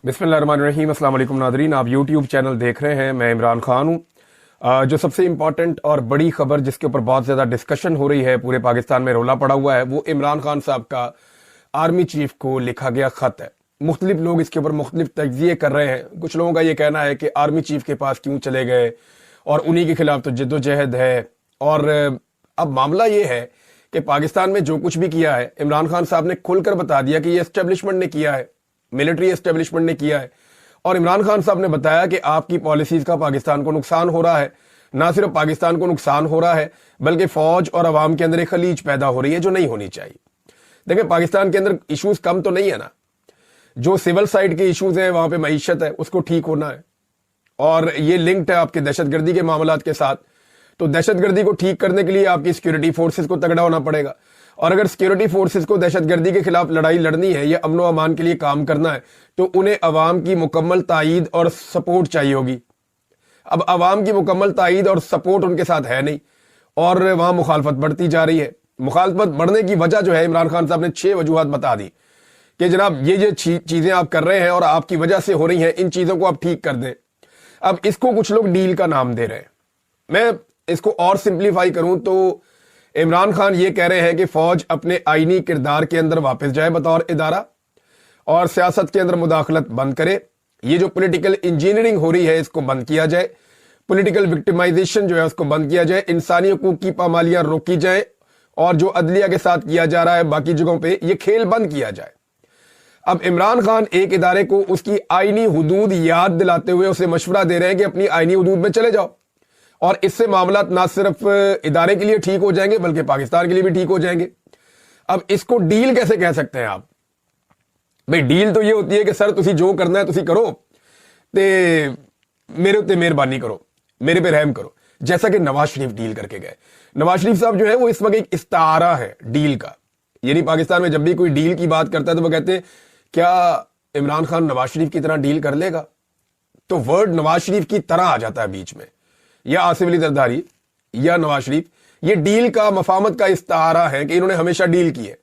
बिस्मिल्लाहिर्रहमानिर्रहीम। अस्सलाम वालेकुम नाज़रीन, आप यूट्यूब चैनल देख रहे हैं। मैं इमरान खान हूँ। जो सबसे इम्पॉर्टेंट और बड़ी खबर जिसके ऊपर बहुत ज़्यादा डिस्कशन हो रही है, पूरे पाकिस्तान में रोला पड़ा हुआ है, वो इमरान खान साहब का आर्मी चीफ को लिखा गया ख़त है। मुख्तलिफ लोग इसके ऊपर मुख्तलिफ तज्ज़िये कर रहे हैं। कुछ लोगों का ये कहना है कि आर्मी चीफ के पास क्यों चले गए और उन्हीं के खिलाफ तो जद्दोजहद है। और अब मामला ये है कि पाकिस्तान में जो कुछ भी किया है, इमरान खान साहब ने खुलकर बता दिया कि ये एस्टेब्लिशमेंट ने किया है, मिलिट्री एस्टेब्लिशमेंट ने किया है। और इमरान खान साहब ने बताया कि आपकी पॉलिसीज का पाकिस्तान को नुकसान हो रहा है। ना सिर्फ पाकिस्तान को नुकसान हो रहा है बल्कि फौज और अवाम के अंदर एक खलीज पैदा हो रही है जो नहीं होनी चाहिए। देखिए, पाकिस्तान के अंदर इश्यूज कम तो नहीं है ना। जो सिविल साइड के इश्यूज हैं, वहां पे मईशत है, उसको ठीक होना है। और ये लिंक्ड है आपके दहशतगर्दी के मामलात के साथ। तो दहशतगर्दी को ठीक करने के लिए आपकी सिक्योरिटी फोर्सेस को तगड़ा होना पड़ेगा। और अगर सिक्योरिटी फोर्सेस को दहशतगर्दी के खिलाफ लड़ाई लड़नी है या अमन व अमान के लिए काम करना है, तो उन्हें अवाम की मुकम्मल तायीद और सपोर्ट चाहिए होगी। अब अवाम की मुकम्मल तायीद और सपोर्ट उनके साथ है नहीं, और वहां मुखालफत बढ़ती जा रही है। मुखालफत बढ़ने की वजह जो है, इमरान खान साहब ने 6 वजूहात बता दी कि जनाब ये चीजें आप कर रहे हैं और आपकी वजह से हो रही हैं, इन चीजों को आप ठीक कर दें। अब इसको कुछ लोग डील का नाम दे रहे हैं। मैं इसको और सिंप्लीफाई करूं तो इमरान खान ये कह रहे हैं कि फौज अपने आईनी किरदार के अंदर वापस जाए बतौर इदारा, और सियासत के अंदर मुदाखलत बंद करे। ये जो पॉलिटिकल इंजीनियरिंग हो रही है, इसको बंद किया जाए। पॉलिटिकल विक्टिमाइजेशन जो है उसको बंद किया जाए। इंसानी हकूक की पामालियां रोकी जाए, और जो अदलिया के साथ किया जा रहा है बाकी जगहों पे, ये खेल बंद किया जाए। अब इमरान खान एक इदारे को उसकी आईनी हुदूद याद दिलाते हुए उसे मशवरा दे रहे हैं कि अपनी आईनी हुदूद में चले जाओ, और इससे मामला ना सिर्फ इदारे के लिए ठीक हो जाएंगे बल्कि पाकिस्तान के लिए भी ठीक हो जाएंगे। अब इसको डील कैसे कह सकते हैं आप? भाई, डील तो ये होती है कि सर तुसी जो करना है तुसी करो, ते मेरे उत्ते मेहरबानी करो, मेरे पे रहम करो। जैसा कि नवाज शरीफ डील करके गए। नवाज शरीफ साहब जो है वो इस वक्त एक इस्तारा है डील का। यानी पाकिस्तान में जब भी कोई डील की बात करता है तो वो कहते हैं क्या इमरान खान नवाज शरीफ की तरह डील कर लेगा? तो वर्ड नवाज शरीफ की तरह आ जाता है बीच में, या आसिफ अली जरदारी या नवाज शरीफ। ये डील का मफामत का इस्तारा है कि इन्होंने हमेशा डील की है।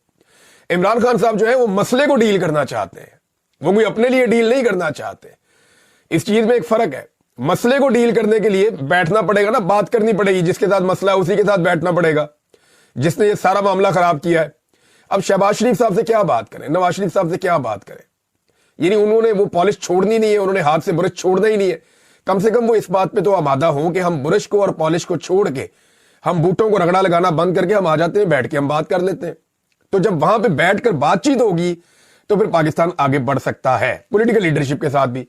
इमरान खान साहब जो है वो मसले को डील करना चाहते हैं, वो कोई अपने लिए डील नहीं करना चाहते। इस चीज में एक फर्क है। मसले को डील करने के लिए बैठना पड़ेगा ना, बात करनी पड़ेगी। जिसके साथ मसला है उसी के साथ बैठना पड़ेगा, जिसने ये सारा मामला खराब किया है। अब शहबाज शरीफ साहब से क्या बात करें, नवाज शरीफ साहब से क्या बात करें? यानी उन्होंने वो पॉलिश छोड़नी नहीं है, उन्होंने हाथ से बुरश छोड़ना ही नहीं है। कम से कम वो इस बात पे तो आमादा हो कि हम बुरश को और पॉलिश को छोड़ के, हम बूटों को रगड़ा लगाना बंद करके हम आ जाते हैं, बैठ के हम बात कर लेते हैं। तो जब वहां पे बैठकर बातचीत होगी तो फिर पाकिस्तान आगे बढ़ सकता है, पॉलिटिकल लीडरशिप के साथ भी।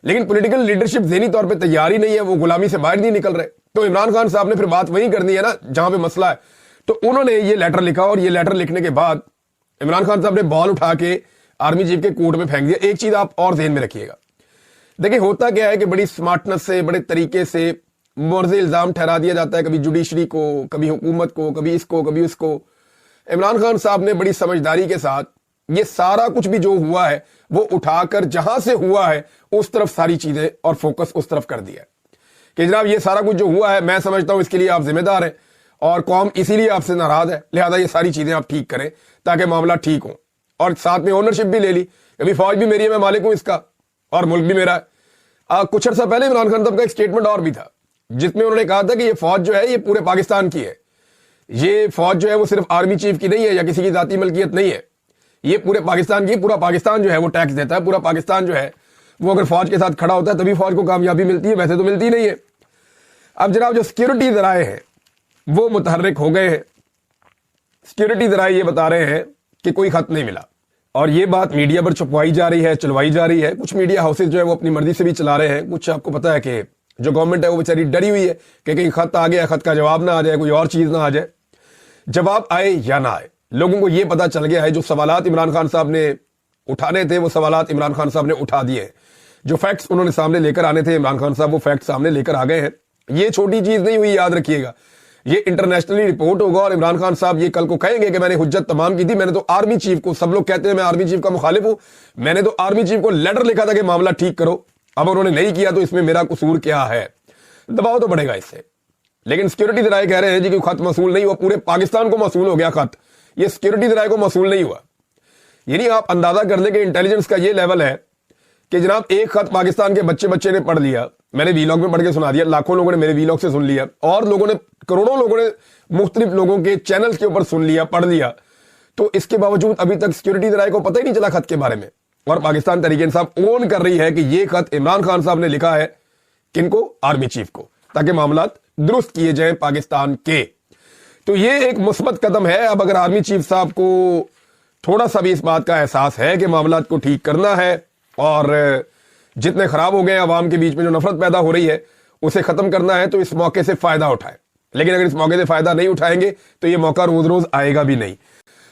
लेकिन पॉलिटिकल लीडरशिप ज़हनी तौर पे तैयार ही नहीं है, वो गुलामी से बाहर नहीं निकल रहे। तो इमरान खान साहब ने फिर बात वही करनी है ना जहां पे मसला है। तो उन्होंने ये लेटर लिखा, और ये लेटर लिखने के बाद इमरान खान साहब ने बॉल उठा के आर्मी चीफ के कोर्ट में फेंक दिया। एक चीज आप और ज़हन में रखिएगा, देखिए होता क्या है कि बड़ी स्मार्टनेस से, बड़े तरीके से मुर्ज़े इल्जाम ठहरा दिया जाता है, कभी जुडिशरी को, कभी हुकूमत को, कभी इसको, कभी उसको। इमरान खान साहब ने बड़ी समझदारी के साथ ये सारा कुछ भी जो हुआ है वो उठाकर जहां से हुआ है उस तरफ सारी चीजें और फोकस उस तरफ कर दिया कि जनाब ये सारा कुछ जो हुआ है, मैं समझता हूं इसके लिए आप जिम्मेदार हैं और कौम इसीलिए आपसे नाराज है, लिहाजा ये सारी चीजें आप ठीक करें ताकि मामला ठीक हो। और साथ में ओनरशिप भी ले ली, कभी फौज भी मेरी है, मैं मालिक हूं इसका, और मुल्क भी मेरा है। कुछ अर्सा पहले इमरान खान साहब का एक स्टेटमेंट और भी था जिसमें उन्होंने कहा था कि ये फौज जो है ये पूरे पाकिस्तान की है। ये फौज जो है वो सिर्फ आर्मी चीफ की नहीं है या किसी की जाती मलकियत नहीं है, ये पूरे पाकिस्तान की। पूरा पाकिस्तान जो है वो टैक्स देता है, पूरा पाकिस्तान जो है वो अगर फौज के साथ खड़ा होता है तभी फौज को कामयाबी मिलती है, वैसे तो मिलती नहीं है। अब जनाब जो सिक्योरिटी जराए हैं वो मुतहर्रिक हो गए हैं। सिक्योरिटी जराए ये बता रहे हैं कि कोई खत नहीं मिला, और ये बात मीडिया पर छुपवाई जा रही है, चलवाई जा रही है। कुछ मीडिया हाउसेज जो है वो अपनी मर्जी से भी चला रहे हैं। कुछ आपको पता है कि जो गवर्नमेंट है वो बेचारी डरी हुई है कि कहीं खत आ गया, खत का जवाब ना आ जाए, कोई और चीज ना आ जाए। जवाब आए या ना आए, लोगों को यह पता चल गया है जो सवालात इमरान खान साहब ने उठाने थे वो सवालात इमरान खान साहब ने उठा दिए। जो फैक्ट्स उन्होंने सामने लेकर आने थे इमरान खान साहब वो फैक्ट सामने लेकर आ गए हैं। ये छोटी चीज नहीं हुई, याद रखिएगा। ये इंटरनेशनली रिपोर्ट होगा और इमरान खान साहब ये कल को कहेंगे कि मैंने हुज्जत तमाम की थी, मैंने तो आर्मी चीफ को, सब लोग कहते हैं मैं आर्मी चीफ का मुखालिफ हूं, मैंने तो आर्मी चीफ को लेटर लिखा था कि मामला ठीक करो। अब उन्होंने नहीं किया तो इसमें मेरा कसूर क्या है? दबाव तो बढ़ेगा इससे। लेकिन सिक्योरिटी जराए कह रहे हैं जी कि खत मसूल नहीं हुआ, पूरे पाकिस्तान को मसूल हो गया खत, ये सिक्योरिटी जराए को मसूल नहीं हुआ। यानी आप अंदाजा कर लें कि इंटेलिजेंस का ये लेवल है کہ جناب ایک خط پاکستان کے بچے نے پڑھ لیا, میں نے ویلاگ میں پڑھ کے سنا دیا, لاکھوں لوگوں نے میرے ویلاگ سے سن لیا, اور لوگوں نے, کروڑوں لوگوں نے مختلف لوگوں کے چینل کے اوپر سن لیا, پڑھ لیا, تو اس کے باوجود ابھی تک سیکورٹی ذرائع کو پتہ ہی نہیں چلا خط کے بارے میں. اور پاکستان تحریک انصاف اون کر رہی ہے کہ یہ خط عمران خان صاحب نے لکھا ہے, کن کو؟ آرمی چیف کو, تاکہ معاملات درست کیے جائیں پاکستان کے. تو یہ ایک مثبت قدم ہے. اب اگر آرمی چیف صاحب کو تھوڑا سا بھی اس بات کا احساس ہے کہ معاملات کو ٹھیک کرنا ہے اور جتنے خراب ہو گئے عوام کے بیچ میں جو نفرت پیدا ہو رہی ہے اسے ختم کرنا ہے, تو اس موقع سے فائدہ اٹھائیں. لیکن اگر اس موقع سے فائدہ نہیں اٹھائیں گے تو یہ موقع روز روز آئے گا بھی نہیں.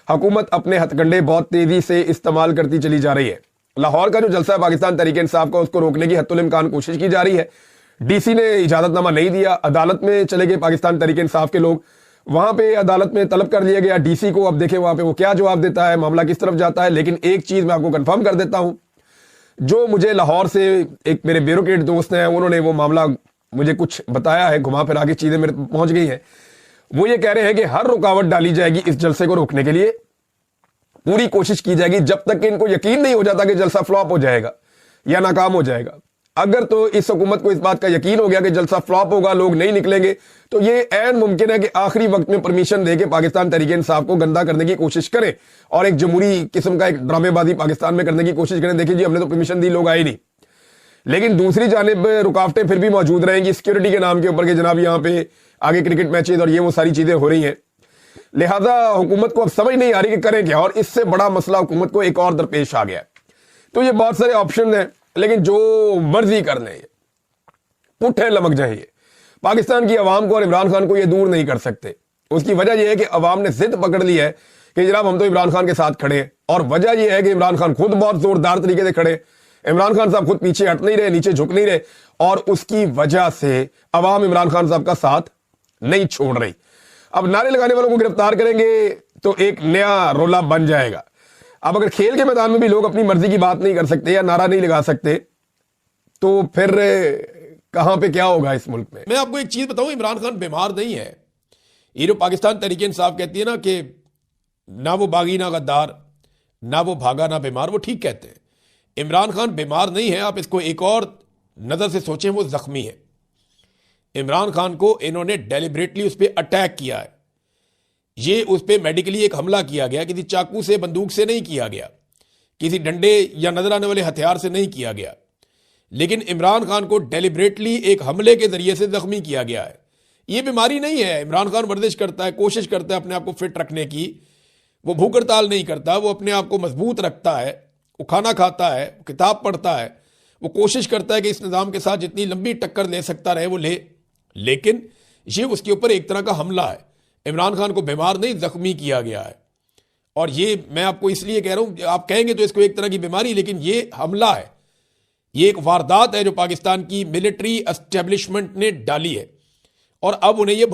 حکومت اپنے ہتھ کنڈے بہت تیزی سے استعمال کرتی چلی جا رہی ہے. لاہور کا جو جلسہ ہے پاکستان تحریک انصاف کا, اس کو روکنے کی حتی الامکان کوشش کی جا رہی ہے. ڈی سی نے اجازت نامہ نہیں دیا, عدالت میں چلے گئے پاکستان تحریک انصاف کے لوگ, وہاں پہ عدالت میں طلب کر لیا گیا ڈی سی کو. اب دیکھیں وہاں پہ وہ کیا جواب دیتا ہے, معاملہ کس طرف جاتا ہے. لیکن ایک چیز میں آپ کو کنفرم کر دیتا ہوں, جو مجھے لاہور سے ایک میرے بیوروکریٹ دوست ہیں, انہوں نے وہ معاملہ مجھے کچھ بتایا ہے, گھما پھرا کے چیزیں میرے پہنچ گئی ہیں. وہ یہ کہہ رہے ہیں کہ ہر رکاوٹ ڈالی جائے گی اس جلسے کو روکنے کے لیے, پوری کوشش کی جائے گی جب تک کہ ان کو یقین نہیں ہو جاتا کہ جلسہ فلاپ ہو جائے گا یا ناکام ہو جائے گا. اگر تو اس حکومت کو اس بات کا یقین ہو گیا کہ جلسہ فلاپ ہوگا, لوگ نہیں نکلیں گے, تو یہ عین ممکن ہے کہ آخری وقت میں پرمیشن دے کے پاکستان تحریک انصاف کو گندا کرنے کی کوشش کریں اور ایک جمہوری قسم کا ایک ڈرامے بازی پاکستان میں کرنے کی کوشش کریں. دیکھیں جی, ہم نے تو پرمیشن دی, لوگ آئے نہیں. لیکن دوسری جانب رکاوٹیں پھر بھی موجود رہیں گی سیکورٹی کے نام کے اوپر کہ جناب یہاں پہ آگے کرکٹ میچز اور یہ وہ ساری چیزیں ہو رہی ہیں. لہذا حکومت کو اب سمجھ نہیں آ رہی کہ کریں کیا, اور اس سے بڑا مسئلہ حکومت کو ایک اور درپیش آ گیا ہے. تو یہ بہت سارے آپشن ہیں, لیکن جو مرضی کر لیں, پٹھے لمک جائیں, یہ پاکستان کی عوام کو اور عمران خان کو یہ دور نہیں کر سکتے. اس کی وجہ یہ ہے کہ عوام نے ضد پکڑ لی ہے کہ جناب ہم تو عمران خان کے ساتھ کھڑے ہیں, اور وجہ یہ ہے کہ عمران خان خود بہت زوردار طریقے سے کھڑے. عمران خان صاحب خود پیچھے ہٹ نہیں رہے, نیچے جھک نہیں رہے, اور اس کی وجہ سے عوام عمران خان صاحب کا ساتھ نہیں چھوڑ رہی. اب نعرے لگانے والوں کو گرفتار کریں گے تو ایک نیا رولا بن جائے گا. اب اگر کھیل کے میدان میں بھی لوگ اپنی مرضی کی بات نہیں کر سکتے یا نعرہ نہیں لگا سکتے, تو پھر کہاں پہ کیا ہوگا اس ملک میں. میں آپ کو ایک چیز بتاؤں, عمران خان بیمار نہیں ہے. یہ جو پاکستان تحریک انصاف کہتی ہے نا کہ نہ وہ باغی نہ غدار, نہ وہ بھاگا نہ بیمار, وہ ٹھیک کہتے ہیں. عمران خان بیمار نہیں ہے. آپ اس کو ایک اور نظر سے سوچیں, وہ زخمی ہے. عمران خان کو انہوں نے ڈیلیبریٹلی اس پہ اٹیک کیا ہے. یہ اس پہ میڈیکلی ایک حملہ کیا گیا, کسی چاقو سے, بندوق سے نہیں کیا گیا, کسی ڈنڈے یا نظر آنے والے ہتھیار سے نہیں کیا گیا. لیکن عمران خان کو ڈیلیبریٹلی ایک حملے کے ذریعے سے زخمی کیا گیا ہے. یہ بیماری نہیں ہے. عمران خان ورزش کرتا ہے, کوشش کرتا ہے اپنے آپ کو فٹ رکھنے کی. وہ بھوک ہڑتال نہیں کرتا, وہ اپنے آپ کو مضبوط رکھتا ہے, وہ کھانا کھاتا ہے, وہ کتاب پڑھتا ہے, وہ کوشش کرتا ہے کہ اس نظام کے ساتھ جتنی لمبی ٹکر لے سکتا رہے وہ لے. لیکن یہ اس کے اوپر ایک طرح کا حملہ ہے. عمران خان کو بیمار نہیں, زخمی کیا گیا ہے. اور یہ میں آپ کو اس لیے کہہ رہا ہوں, آپ کہیں گے تو اس کو ایک طرح کی بیماری, لیکن یہ حملہ ہے, یہ ایک واردات ہے جو پاکستان کی ملٹری اسٹیبلشمنٹ نے ڈالی ہے, اور اب انہیں یہ